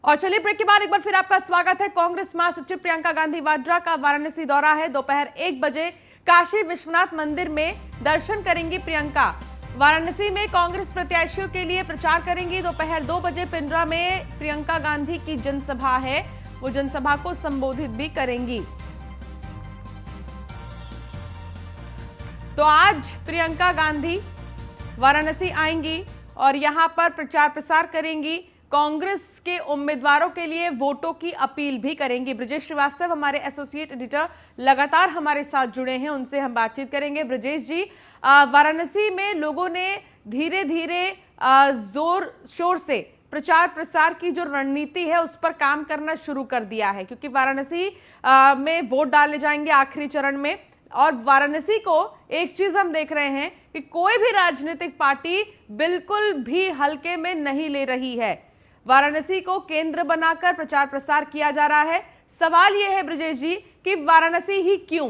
और चलिए ब्रेक के बाद एक बार फिर आपका स्वागत है। कांग्रेस महासचिव प्रियंका गांधी वाड्रा का वाराणसी दौरा है। दोपहर 1 बजे काशी विश्वनाथ मंदिर में दर्शन करेंगी प्रियंका। वाराणसी में कांग्रेस प्रत्याशियों के लिए प्रचार करेंगी। दोपहर 2 बजे पिंडरा में प्रियंका गांधी की जनसभा है, वो जनसभा को संबोधित भी करेंगी। तो आज प्रियंका गांधी वाराणसी आएंगी और यहां पर प्रचार प्रसार करेंगी। कांग्रेस के उम्मीदवारों के लिए वोटों की अपील भी करेंगी। ब्रजेश श्रीवास्तव हमारे एसोसिएट एडिटर लगातार हमारे साथ जुड़े हैं, उनसे हम बातचीत करेंगे। ब्रजेश जी, वाराणसी में लोगों ने धीरे धीरे जोर शोर से प्रचार प्रसार की जो रणनीति है उस पर काम करना शुरू कर दिया है, क्योंकि वाराणसी में वोट डाले जाएंगे आखिरी चरण में। और वाराणसी को एक चीज हम देख रहे हैं कि कोई भी राजनीतिक पार्टी बिल्कुल भी हल्के में नहीं ले रही है। वाराणसी को केंद्र बनाकर प्रचार प्रसार किया जा रहा है। सवाल यह है ब्रजेश जी कि वाराणसी ही क्यों?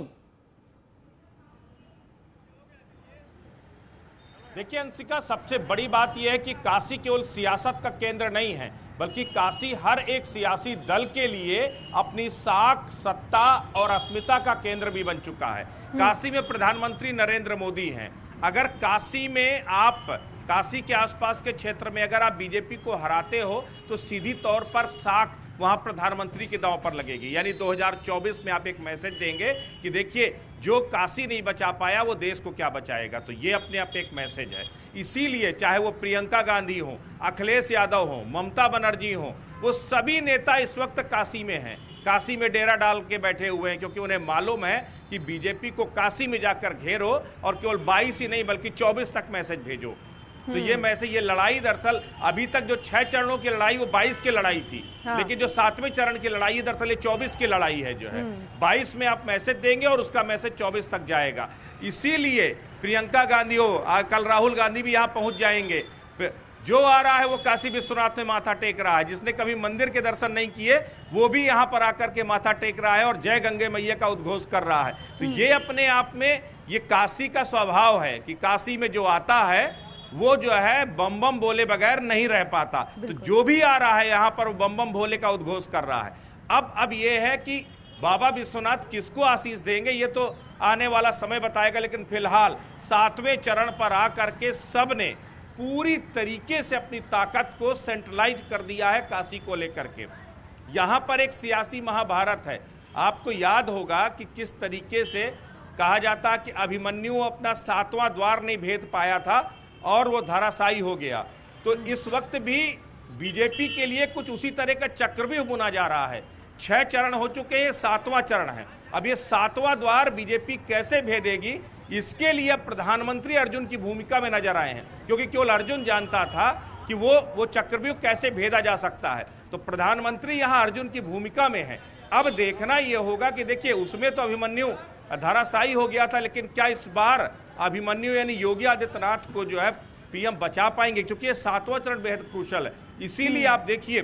देखिए अंशिका, सबसे बड़ी बात यह है कि काशी केवल सियासत का केंद्र नहीं है, बल्कि काशी हर एक सियासी दल के लिए अपनी साख, सत्ता और अस्मिता का केंद्र भी बन चुका है। काशी में प्रधानमंत्री नरेंद्र मोदी हैं। अगर काशी में आप काशी के आसपास के क्षेत्र में अगर आप बीजेपी को हराते हो तो सीधी तौर पर साख वहां प्रधानमंत्री के दांव पर लगेगी। यानी 2024 में आप एक मैसेज देंगे कि देखिए, जो काशी नहीं बचा पाया वो देश को क्या बचाएगा। तो ये अपने आप एक मैसेज है। इसीलिए चाहे वो प्रियंका गांधी हो, अखिलेश यादव हो, ममता बनर्जी हो, वो सभी नेता इस वक्त काशी में हैं। काशी में डेरा डाल के बैठे हुए हैं, क्योंकि उन्हें मालूम है कि बीजेपी को काशी में जाकर घेरो और केवल 22 ही नहीं बल्कि 24 तक मैसेज भेजो। तो ये मैसेज, ये लड़ाई दरअसल अभी तक जो 6 चरणों की लड़ाई वो 22 की लड़ाई थी। हाँ। लेकिन जो 7वें चरण की लड़ाई है दरअसल ये 24 की लड़ाई है जो है। 22 में आप मैसेज देंगे और उसका मैसेज 24 तक जाएगा। इसीलिए प्रियंका गांधी हो, कल राहुल गांधी भी यहाँ पहुंच जाएंगे। जो आ रहा है वो काशी विश्वनाथ में माथा टेक रहा है। जिसने कभी मंदिर के दर्शन नहीं किए वो भी यहाँ पर आकर के माथा टेक रहा है और जय गंगे मैया का उद्घोष कर रहा है। तो ये अपने आप में ये काशी का स्वभाव है कि काशी में जो आता है वो जो है बम बम बोले बगैर नहीं रह पाता। तो जो भी आ रहा है यहाँ पर वो बम बम भोले का उद्घोष कर रहा है। अब ये है कि बाबा विश्वनाथ किसको आशीष देंगे ये तो आने वाला समय बताएगा। लेकिन फिलहाल 7वें चरण पर आकर के सब ने पूरी तरीके से अपनी ताकत को सेंट्रलाइज कर दिया है काशी को लेकर के। यहाँ पर एक सियासी महाभारत है। आपको याद होगा कि किस तरीके से कहा जाता कि अभिमन्यु अपना 7वां द्वार नहीं भेद पाया था और वो धराशायी हो गया। तो इस वक्त भी बीजेपी के लिए कुछ उसी तरह का चक्र भी बुना जा रहा है। 6 चरण हो चुके हैं, 7वां चरण है। अब ये 7वां द्वार बीजेपी कैसे भेदेगी, इसके लिए प्रधानमंत्री अर्जुन की भूमिका में नजर आए हैं, क्योंकि केवल अर्जुन जानता था कि वो चक्रव्यूह कैसे भेदा जा सकता है। तो प्रधानमंत्री यहाँ अर्जुन की भूमिका में है। अब देखना यह होगा कि देखिए, उसमें तो अभिमन्यु धराशायी हो गया था, लेकिन क्या इस बार अभिमन्यु यानी योगी आदित्यनाथ को जो है पीएम बचा पाएंगे, क्योंकि ये 7वां चरण बेहद क्रूशल है। इसीलिए आप देखिए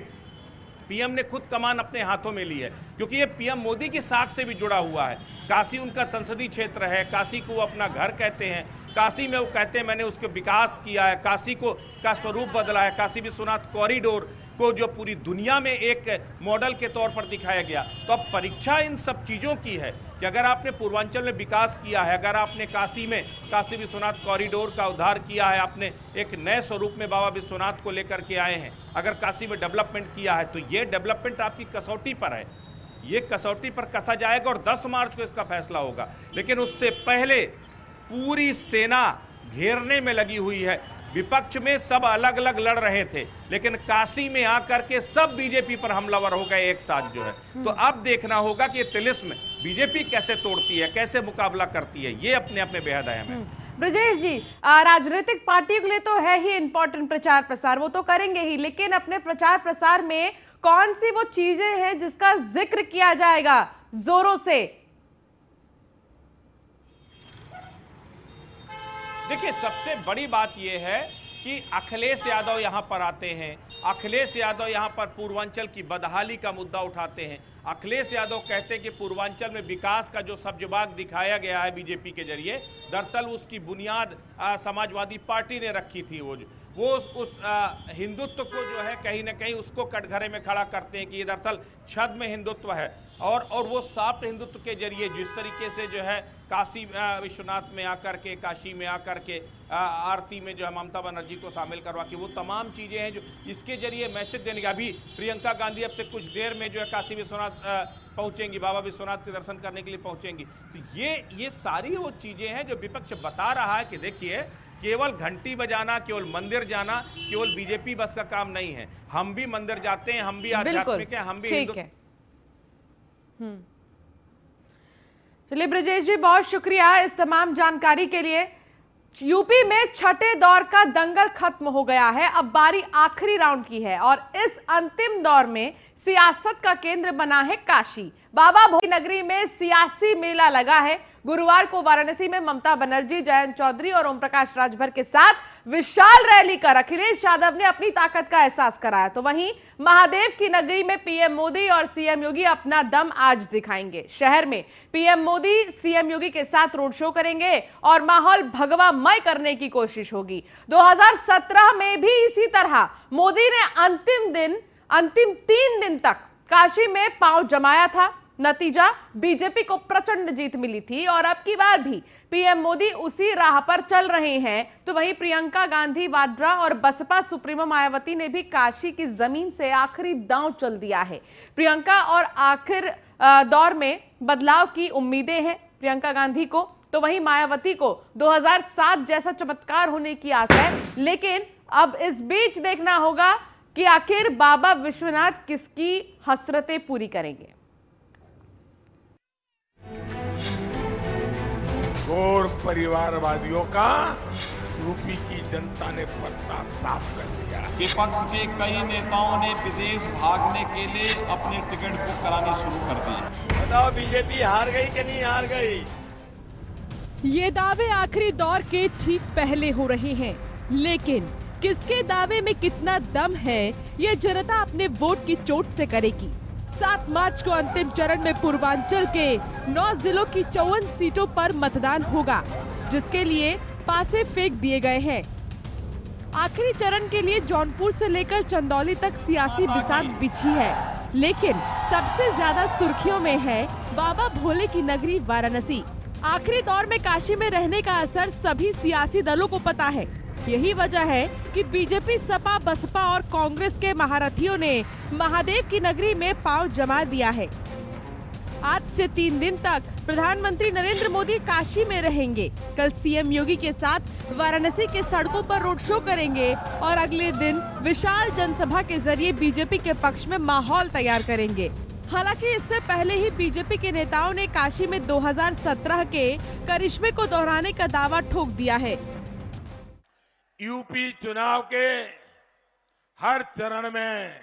पीएम ने खुद कमान अपने हाथों में ली है, क्योंकि ये पीएम मोदी की साख से भी जुड़ा हुआ है। काशी उनका संसदीय क्षेत्र है, काशी को वो अपना घर कहते हैं। काशी में वो कहते हैं मैंने उसके विकास किया है, काशी को का स्वरूप बदला है। काशी विश्वनाथ कॉरिडोर को जो पूरी दुनिया में एक मॉडल के तौर पर दिखाया गया। तो अब परीक्षा इन सब चीज़ों की है कि अगर आपने पूर्वांचल में विकास किया है, अगर आपने काशी में काशी विश्वनाथ कॉरिडोर का उद्धार किया है, आपने एक नए स्वरूप में बाबा विश्वनाथ को लेकर के आए हैं, अगर काशी में डेवलपमेंट किया है, तो ये डेवलपमेंट आपकी कसौटी पर है। ये कसौटी पर कसा जाएगा और 10 मार्च को इसका फैसला होगा। लेकिन उससे पहले पूरी सेना घेरने में लगी हुई है। विपक्ष में सब अलग अलग लड़ रहे थे, लेकिन काशी में आकर के सब बीजेपी पर हमलावर हो गए एक साथ जो है। तो अब देखना होगा कि तिलिस्म बीजेपी कैसे तोड़ती है, कैसे मुकाबला करती है। ये अपने आप में बेहद अहम है। ब्रजेश जी, राजनीतिक पार्टियों के लिए तो है ही इंपॉर्टेंट प्रचार प्रसार, वो तो करेंगे ही, लेकिन अपने प्रचार प्रसार में कौन सी वो चीजें हैं जिसका जिक्र किया जाएगा जोरों से? देखिए, सबसे बड़ी बात यह है कि अखिलेश यादव यहां पर आते हैं। अखिलेश यादव यहां पर पूर्वांचल की बदहाली का मुद्दा उठाते हैं। अखिलेश यादव कहते हैं कि पूर्वांचल में विकास का जो सब्जबाग दिखाया गया है बीजेपी के जरिए, दरअसल उसकी बुनियाद समाजवादी पार्टी ने रखी थी। वो उस हिंदुत्व को जो है कहीं ना कहीं उसको कटघरे में खड़ा करते हैं कि ये दरअसल छद्म हिंदुत्व है। और वो सॉफ्ट हिंदुत्व के जरिए जिस तरीके से जो है काशी विश्वनाथ में आकर के, काशी में आकर के आरती में जो है ममता बनर्जी को शामिल करवा के, वो तमाम चीज़ें हैं जो इसके जरिए मैसेज देने का। अभी प्रियंका गांधी अब से कुछ देर में जो है काशी विश्वनाथ पहुंचेंगी, बाबा विश्वनाथ के दर्शन करने के लिए पहुंचेंगी। तो ये सारी वो चीज़ें हैं जो विपक्ष बता रहा है कि देखिए केवल घंटी बजाना, केवल मंदिर जाना, केवल बीजेपी बस का काम नहीं है। हम भी मंदिर जाते हैं, हम भी आध्यात्मिक हैं, हम भी हिंदू। चलिए ब्रजेश जी, बहुत शुक्रिया इस तमाम जानकारी के लिए। यूपी में छठे दौर का दंगल खत्म हो गया है, अब बारी आखिरी राउंड की है और इस अंतिम दौर में सियासत का केंद्र बना है काशी। बाबा भोले नगरी में सियासी मेला लगा है। गुरुवार को वाराणसी में ममता बनर्जी, जयंत चौधरी और ओम प्रकाश राजभर के साथ विशाल रैली कर अखिलेश यादव ने अपनी ताकत का एहसास कराया। तो वहीं महादेव की नगरी में पीएम मोदी और सीएम योगी अपना दम आज दिखाएंगे। शहर में पीएम मोदी सीएम योगी के साथ रोड शो करेंगे और माहौल भगवामय करने की कोशिश होगी। 2017 में भी इसी तरह मोदी ने अंतिम 3 दिन तक काशी में पांव जमाया था। नतीजा बीजेपी को प्रचंड जीत मिली थी और अब की बार भी पीएम मोदी उसी राह पर चल रहे हैं। तो वहीं प्रियंका गांधी वाड्रा और बसपा सुप्रीमो मायावती ने भी काशी की जमीन से आखिरी दांव चल दिया है। प्रियंका और आखिर दौर में बदलाव की उम्मीदें हैं प्रियंका गांधी को, तो वहीं मायावती को 2007 जैसा चमत्कार होने की आस है। लेकिन अब इस बीच देखना होगा कि आखिर बाबा विश्वनाथ किसकी हसरतें पूरी करेंगे। घोर परिवारवादियों का यूपी की जनता ने पत्ता साफ कर दिया। विपक्ष के कई नेताओं ने विदेश भागने के लिए अपने टिकट बुक कराने शुरू कर दिए। बताओ बीजेपी हार गई कि नहीं हार गई? ये दावे आखिरी दौर के ठीक पहले हो रहे हैं, लेकिन किसके दावे में कितना दम है ये जनता अपने वोट की चोट से करेगी। 7 मार्च को अंतिम चरण में पूर्वांचल के 9 जिलों की 54 सीटों पर मतदान होगा, जिसके लिए पासे फेंक दिए गए हैं। आखिरी चरण के लिए जौनपुर से लेकर चंदौली तक सियासी बिसात बिछी है, लेकिन सबसे ज्यादा सुर्खियों में है बाबा भोले की नगरी वाराणसी। आखिरी दौर में काशी में रहने का असर सभी सियासी दलों को पता है। यही वजह है कि बीजेपी, सपा, बसपा और कांग्रेस के महारथियों ने महादेव की नगरी में पांव जमा दिया है। आज से 3 दिन तक प्रधानमंत्री नरेंद्र मोदी काशी में रहेंगे। कल सीएम योगी के साथ वाराणसी के सड़कों पर रोड शो करेंगे और अगले दिन विशाल जनसभा के जरिए बीजेपी के पक्ष में माहौल तैयार करेंगे। हालांकि इससे पहले ही बीजेपी के नेताओं ने काशी में 2017 के करिश्मे को दोहराने का दावा ठोक दिया है। यूपी चुनाव के हर चरण में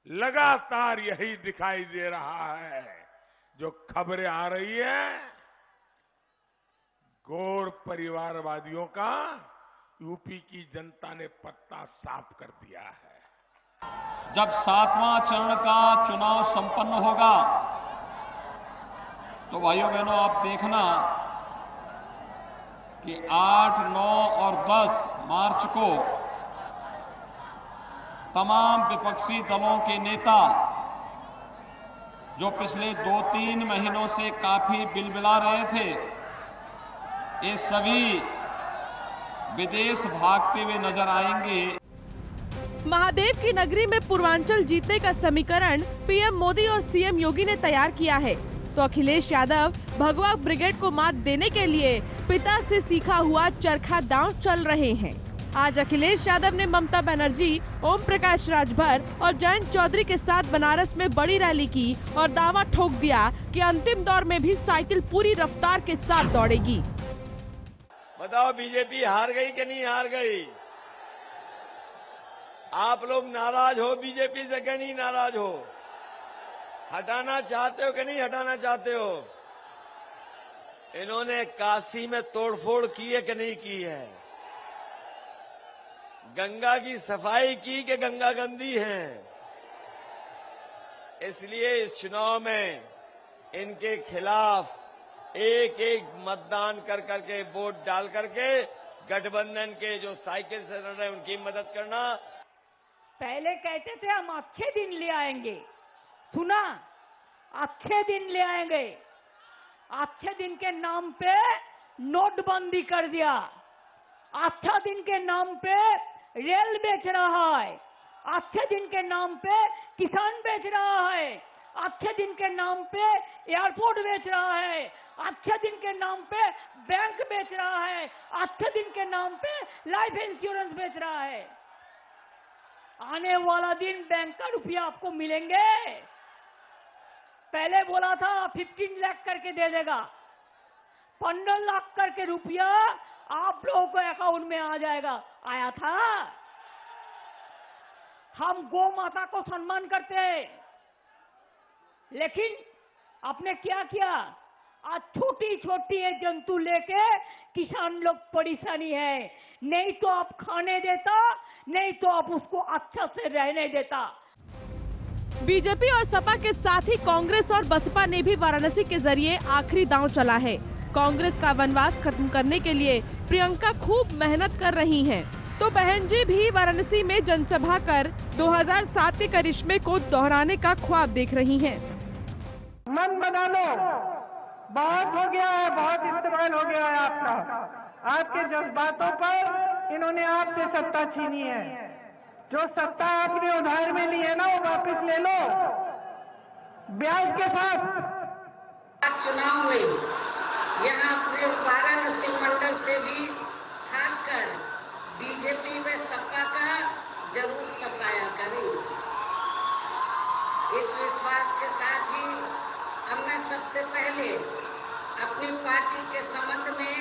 लगातार यही दिखाई दे रहा है। जो खबरें आ रही है, घोर परिवारवादियों का यूपी की जनता ने पत्ता साफ कर दिया है। जब 7वां चरण का चुनाव संपन्न होगा तो भाइयों बहनों आप देखना कि 8, 9 और 10 मार्च को तमाम विपक्षी दलों के नेता जो पिछले 2-3 महीनों से काफी बिलबिला रहे थे, ये सभी विदेश भागते हुए नजर आएंगे। महादेव की नगरी में पूर्वांचल जीतने का समीकरण पीएम मोदी और सीएम योगी ने तैयार किया है, तो अखिलेश यादव भगवा ब्रिगेड को मात देने के लिए पिता से सीखा हुआ चरखा दांव चल रहे हैं। आज अखिलेश यादव ने ममता बनर्जी, ओम प्रकाश राजभर और जयंत चौधरी के साथ बनारस में बड़ी रैली की और दावा ठोक दिया कि अंतिम दौर में भी साइकिल पूरी रफ्तार के साथ दौड़ेगी। बताओ बीजेपी हार गई कि नहीं हार गई? आप लोग नाराज हो बीजेपी से कि नहीं नाराज हो? हटाना चाहते हो कि नहीं हटाना चाहते हो? इन्होंने काशी में तोड़फोड़ की है कि नहीं की है? गंगा की सफाई की कि गंगा गंदी है? इसलिए इस चुनाव में इनके खिलाफ एक एक मतदान कर करके वोट डाल करके गठबंधन के जो साइकिल से लड़ रहे हैं उनकी मदद करना। पहले कहते थे हम अच्छे दिन ले आएंगे, सुना, अच्छे दिन ले आएंगे। अच्छे दिन के नाम पे नोटबंदी कर दिया। अच्छा दिन के नाम पे रेल बेच रहा है। अच्छे दिन के नाम पे किसान बेच रहा है। अच्छे दिन के नाम पे एयरपोर्ट बेच रहा है। अच्छे दिन के नाम पे बैंक बेच रहा है। अच्छे दिन के नाम पे लाइफ इंश्योरेंस बेच रहा है। आने वाला दिन बैंक का रुपया आपको मिलेंगे। पहले बोला था 15 लाख करके दे देगा, 15 लाख करके रुपया आप लोगों को अकाउंट में आ जाएगा। आया था? हम गौ माता को सम्मान करते हैं, लेकिन आपने क्या किया? आज छोटी छोटी ये जंतु लेके किसान लोग परेशानी है। नहीं तो आप खाने देता, नहीं तो आप उसको अच्छा से रहने देता। बीजेपी और सपा के साथ ही कांग्रेस और बसपा ने भी वाराणसी के जरिए आखिरी दांव चला है। कांग्रेस का वनवास खत्म करने के लिए प्रियंका खूब मेहनत कर रही हैं, तो बहन जी भी वाराणसी में जनसभा कर 2007 के करिश्मे को दोहराने का ख्वाब देख रही हैं। मन बना लो, बहुत हो गया है, बहुत इस्तेमाल हो गया है आपका। आपके जज्बातों पर इन्होंने आपसे सत्ता छीनी है। जो सत्ता आपने उधार में ली है ना, वो वापस ले लो ब्याज के साथ। चुनाव में यहाँ अपने वाराणसी मंडल से भी खासकर बीजेपी व सपा का जरूर सफाया करेंगे। इस विश्वास के साथ ही अब मैं सबसे पहले अपनी पार्टी के संबंध में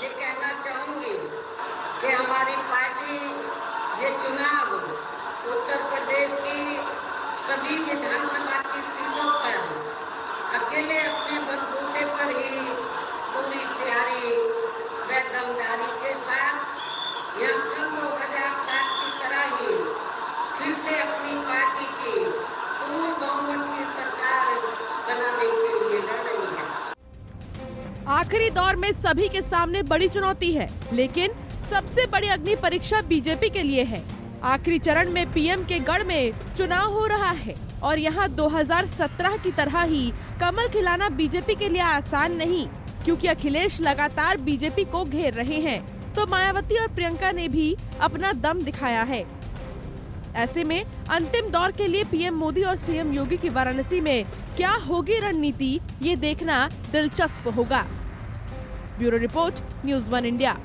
ये कहना चाहूंगी कि हमारी पार्टी ये चुनाव उत्तर प्रदेश की सभी विधानसभा की सीटों पर अकेले अपने बलबूते पर ही पूरी तैयारी व दमदारी के साथ यह सन 2007 की तरह ही फिर से अपनी पार्टी की पूर्ण बहुमत की सरकार बनाने के लिए लड़ रही है। आखिरी दौर में सभी के सामने बड़ी चुनौती है, लेकिन सबसे बड़ी अग्नि परीक्षा बीजेपी के लिए है। आखिरी चरण में पीएम के गढ़ में चुनाव हो रहा है और यहाँ 2017 की तरह ही कमल खिलाना बीजेपी के लिए आसान नहीं, क्योंकि अखिलेश लगातार बीजेपी को घेर रहे हैं, तो मायावती और प्रियंका ने भी अपना दम दिखाया है। ऐसे में अंतिम दौर के लिए पीएम मोदी और सीएम योगी की वाराणसी में क्या होगी रणनीति, ये देखना दिलचस्प होगा। Bureau report, news 1 India.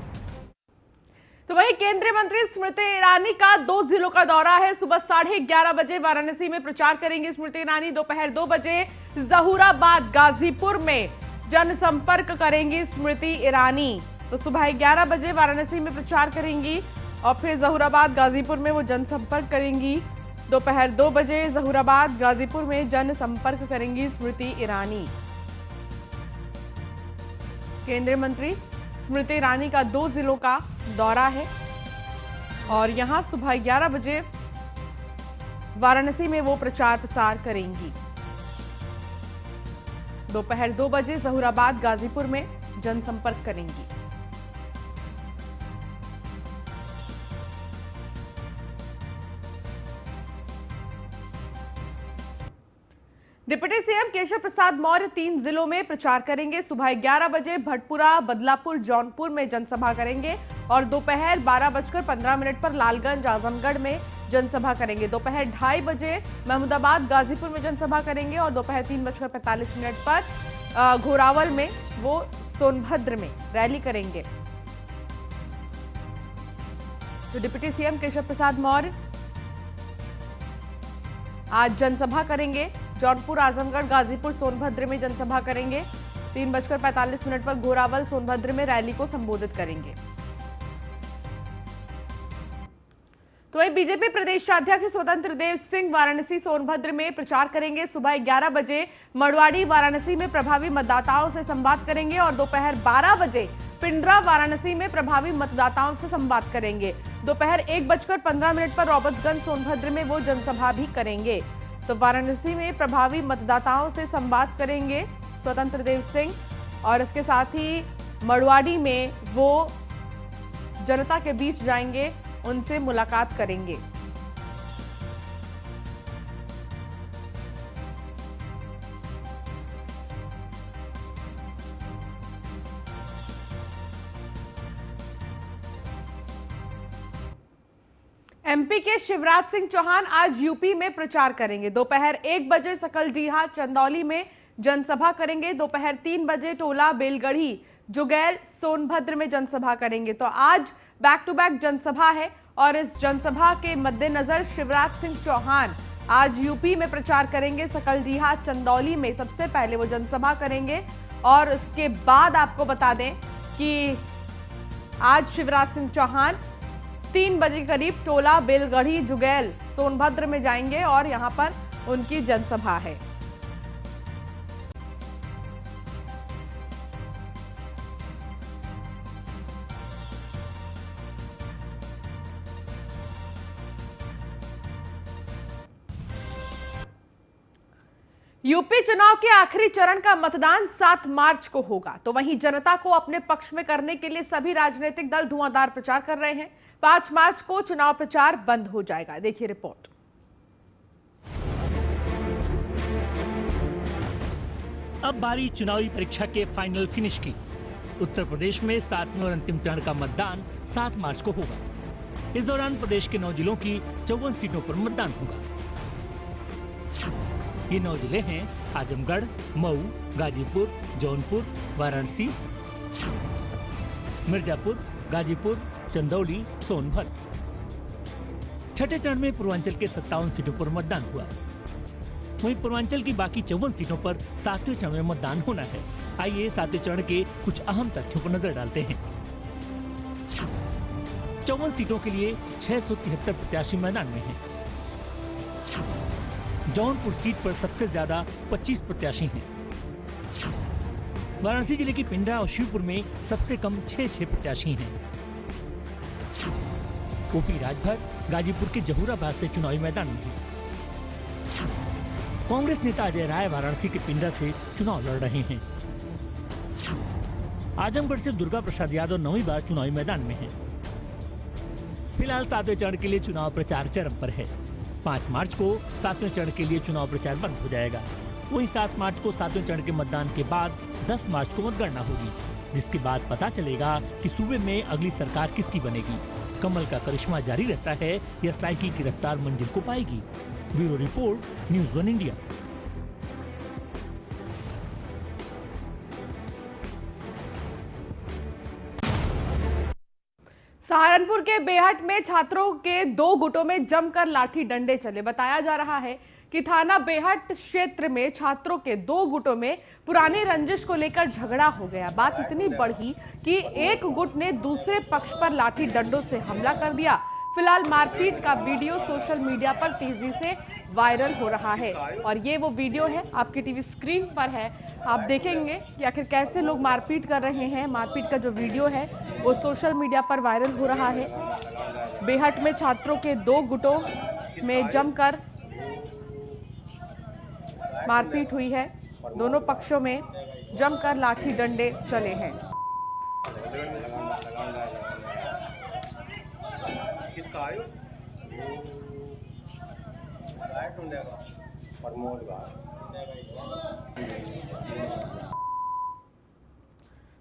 तो वही केंद्रीय मंत्री स्मृति ईरानी का 2 जिलों का दौरा है। सुबह 11:30 बजे वाराणसी में प्रचार करेंगी स्मृति ईरानी। दोपहर 2 बजे जहूराबाद गाजीपुर में जनसंपर्क करेंगी स्मृति ईरानी। तो सुबह 11 बजे वाराणसी में प्रचार करेंगी और फिर जहूराबाद गाजीपुर में वो जनसंपर्क करेंगी। दोपहर 2 बजे जहूराबाद गाजीपुर में जनसंपर्क करेंगी स्मृति ईरानी। केंद्रीय मंत्री स्मृति ईरानी का 2 जिलों का दौरा है और यहां सुबह 11 बजे वाराणसी में वो प्रचार प्रसार करेंगी। दोपहर 2 बजे जहूराबाद गाजीपुर में जनसंपर्क करेंगी। डिप्टी सीएम केशव प्रसाद मौर्य 3 जिलों में प्रचार करेंगे। सुबह 11 बजे भटपुरा, बदलापुर, जौनपुर में जनसभा करेंगे और दोपहर 12:15 पर लालगंज, आजमगढ़ में जनसभा करेंगे। दोपहर 2:30 बजे महमूदाबाद, गाजीपुर में जनसभा करेंगे और दोपहर 3:45 पर घोरावल में वो सोनभद्र में रैली करेंगे। तो डिप्टी सीएम केशव प्रसाद मौर्य आज जनसभा करेंगे। जौनपुर, आजमगढ़, गाजीपुर, सोनभद्र में जनसभा करेंगे। 3:45 पर घोरावल, सोनभद्र में रैली को संबोधित करेंगे। तो वही बीजेपी प्रदेश अध्यक्ष स्वतंत्र देव सिंह वाराणसी, सोनभद्र में प्रचार करेंगे। सुबह 11 बजे मड़वाड़ी, वाराणसी में प्रभावी मतदाताओं से संवाद करेंगे और दोपहर 12 बजे पिंडरा, वाराणसी में प्रभावी मतदाताओं से संवाद करेंगे। दोपहर 1:15 पर रॉबर्ट्सगंज, सोनभद्र में वो जनसभा भी करेंगे। तो वाराणसी में प्रभावी मतदाताओं से संवाद करेंगे स्वतंत्र देव सिंह और इसके साथ ही मड़वाड़ी में वो जनता के बीच जाएंगे, उनसे मुलाकात करेंगे। एमपी के शिवराज सिंह चौहान आज यूपी में प्रचार करेंगे। दोपहर 1 बजे सकलडीहा चंदौली में जनसभा करेंगे। दोपहर 3 बजे टोला बेलगढ़ी जुगैल सोनभद्र में जनसभा करेंगे। तो आज बैक टू बैक जनसभा है और इस जनसभा के मद्देनजर शिवराज सिंह चौहान आज यूपी में प्रचार करेंगे। सकलडीहा चंदौली में सबसे पहले वो जनसभा करेंगे और इसके बाद आपको बता दें कि आज शिवराज सिंह चौहान 3 बजे के करीब टोला बेलगढ़ी जुगैल सोनभद्र में जाएंगे और यहां पर उनकी जनसभा है। यूपी चुनाव के आखिरी चरण का मतदान 7 मार्च को होगा। तो वहीं जनता को अपने पक्ष में करने के लिए सभी राजनीतिक दल धुआंधार प्रचार कर रहे हैं। 5 मार्च को चुनाव प्रचार बंद हो जाएगा। देखिए रिपोर्ट। अब बारी चुनावी परीक्षा के फाइनल फिनिश की। उत्तर प्रदेश में 7वें और अंतिम चरण का मतदान 7 मार्च को होगा। इस दौरान प्रदेश के 9 जिलों की 54 सीटों पर मतदान होगा। ये 9 जिले हैं आजमगढ़, मऊ, गाजीपुर, जौनपुर, वाराणसी, मिर्जापुर, गाजीपुर, चंदौली, सोनभद्र। छठे चरण में पूर्वांचल के 57 सीटों पर मतदान हुआ। वहीं पूर्वांचल की बाकी 54 सीटों पर 7वें चरण में मतदान होना है। आइए 7वें चरण के कुछ अहम तथ्यों पर नजर डालते हैं। 54 सीटों के लिए 673 प्रत्याशी मैदान में हैं। जौनपुर सीट पर सबसे ज्यादा 25 प्रत्याशी हैं। वाराणसी जिले की पिंडरा और शिवपुर में सबसे कम 6 प्रत्याशी हैं। ओपी राजभर गाजीपुर के जहूराबाद से चुनावी मैदान में हैं। कांग्रेस नेता अजय राय वाराणसी के पिंडरा से चुनाव लड़ रहे हैं। आजमगढ़ से दुर्गा प्रसाद यादव 9वीं बार चुनावी मैदान में हैं। फिलहाल 7वें चरण के लिए चुनाव प्रचार चरम पर है। 5 मार्च को 7वें चरण के लिए चुनाव प्रचार बंद हो जाएगा। वहीं 7 मार्च को 7वें चरण के मतदान के बाद 10 मार्च को मतगणना होगी, जिसके बाद पता चलेगा कि सूबे में अगली सरकार किसकी बनेगी। कमल का करिश्मा जारी रहता है या साइकिल की रफ्तार मंजिल को पाएगी। Bureau report, news 1 India. Saharanpur के बेहट में छात्रों के 2 गुटों में जमकर लाठी डंडे चले। बताया जा रहा है कि थाना बेहट क्षेत्र में छात्रों के 2 गुटों में पुरानी रंजिश को लेकर झगड़ा हो गया। बात इतनी बढ़ी कि एक गुट ने दूसरे पक्ष पर लाठी डंडों से हमला कर दिया। फिलहाल मारपीट का वीडियो सोशल मीडिया पर तेजी से वायरल हो रहा है और ये वो वीडियो है, आपकी टीवी स्क्रीन पर है। आप देखेंगे कि आखिर कैसे लोग मारपीट कर रहे हैं। मारपीट का जो वीडियो है वो सोशल मीडिया पर वायरल हो रहा है। बेहट में छात्रों के 2 गुटों में जमकर मारपीट हुई है। दोनों पक्षों में जमकर लाठी डंडे चले हैं।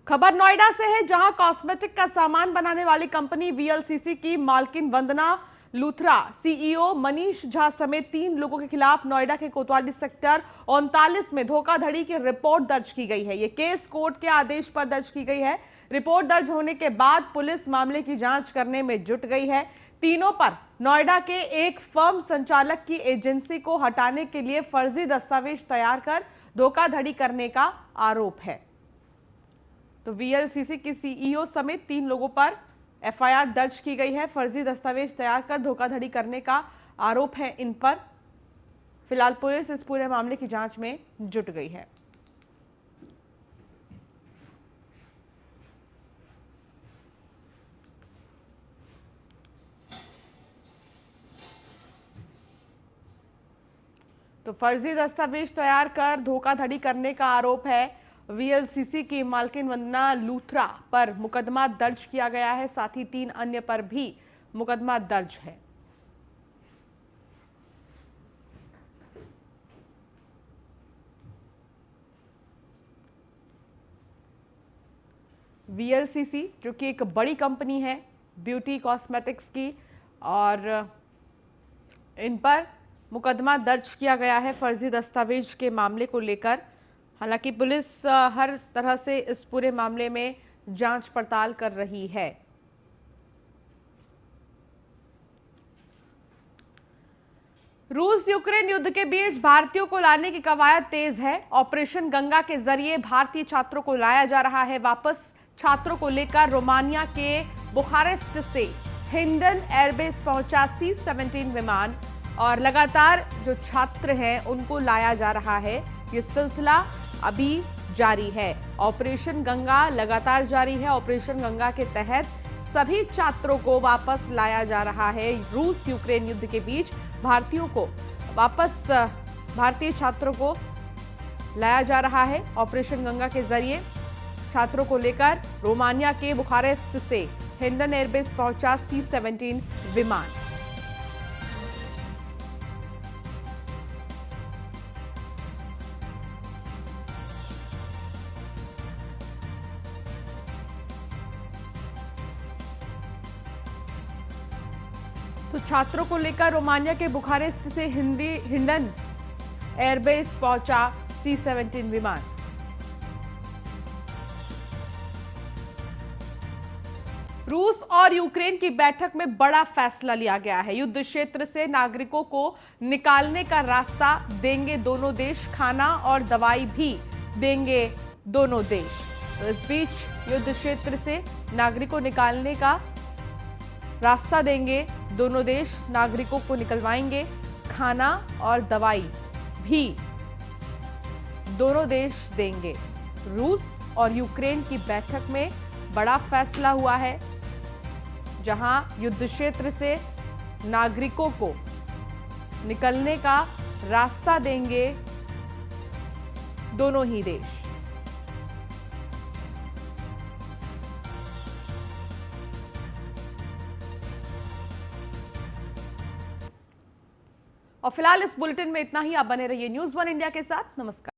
खबर नोएडा से है, जहां कॉस्मेटिक का सामान बनाने वाली कंपनी वीएलसीसी की मालकिन वंदना लूथरा, सीईओ मनीष झा समेत 3 लोगों के खिलाफ नोएडा के कोतवाली सेक्टर 39 में धोखाधड़ी की रिपोर्ट दर्ज की गई है। यह केस कोर्ट के आदेश पर दर्ज की गई है। रिपोर्ट दर्ज होने के बाद पुलिस मामले की जांच करने में जुट गई है। तीनों पर नोएडा के एक फर्म संचालक की एजेंसी को हटाने के लिए फर्जी दस्तावेज तैयार कर धोखाधड़ी करने का आरोप है। तो वीएलसीसी की सीईओ समेत 3 लोगों पर एफआईआर दर्ज की गई है। फर्जी दस्तावेज तैयार कर धोखाधड़ी करने का आरोप है इन पर। फिलहाल पुलिस इस पूरे मामले की जांच में जुट गई है। तो फर्जी दस्तावेज तैयार कर धोखाधड़ी करने का आरोप है वीएलसीसी की मालकिन वंदना लूथरा पर मुकदमा दर्ज किया गया है, साथ ही 3 अन्य पर भी मुकदमा दर्ज है। वीएलसीसी जो कि एक बड़ी कंपनी है ब्यूटी कॉस्मेटिक्स की, और इन पर मुकदमा दर्ज किया गया है फर्जी दस्तावेज के मामले को लेकर। हालांकि पुलिस हर तरह से इस पूरे मामले में जांच पड़ताल कर रही है। रूस यूक्रेन युद्ध के बीच भारतीयों को लाने की कवायद तेज है। ऑपरेशन गंगा के जरिए भारतीय छात्रों को लाया जा रहा है वापस। छात्रों को लेकर रोमानिया के बुखारेस्ट से हिंडन एयरबेस पहुंचा C-17 विमान, और लगातार जो छात्र हैं उनको लाया जा रहा है। ये सिलसिला अभी जारी है। ऑपरेशन गंगा लगातार जारी है। ऑपरेशन गंगा के तहत सभी छात्रों को वापस लाया जा रहा है। रूस यूक्रेन युद्ध के बीच भारतीयों को वापस, भारतीय छात्रों को लाया जा रहा है। ऑपरेशन गंगा के जरिए छात्रों को लेकर रोमानिया के बुखारेस्ट से हिंडन एयरबेस पहुंचा C-17 विमान। तो छात्रों को लेकर रोमानिया के बुखारेस्ट से हिंडन एयरबेस पहुंचा C-17 विमान। रूस और यूक्रेन की बैठक में बड़ा फैसला लिया गया है। युद्ध क्षेत्र से नागरिकों को निकालने का रास्ता देंगे दोनों देश, खाना और दवाई भी देंगे दोनों देश। तो इस बीच युद्ध क्षेत्र से नागरिकों निकालने का रास्ता देंगे दोनों देश, नागरिकों को निकलवाएंगे, खाना और दवाई भी दोनों देश देंगे। रूस और यूक्रेन की बैठक में बड़ा फैसला हुआ है, जहां युद्ध क्षेत्र से नागरिकों को निकलने का रास्ता देंगे दोनों ही देश। और फिलहाल इस बुलेटिन में इतना ही। आप बने रहिए न्यूज़ 1 इंडिया के साथ। नमस्कार।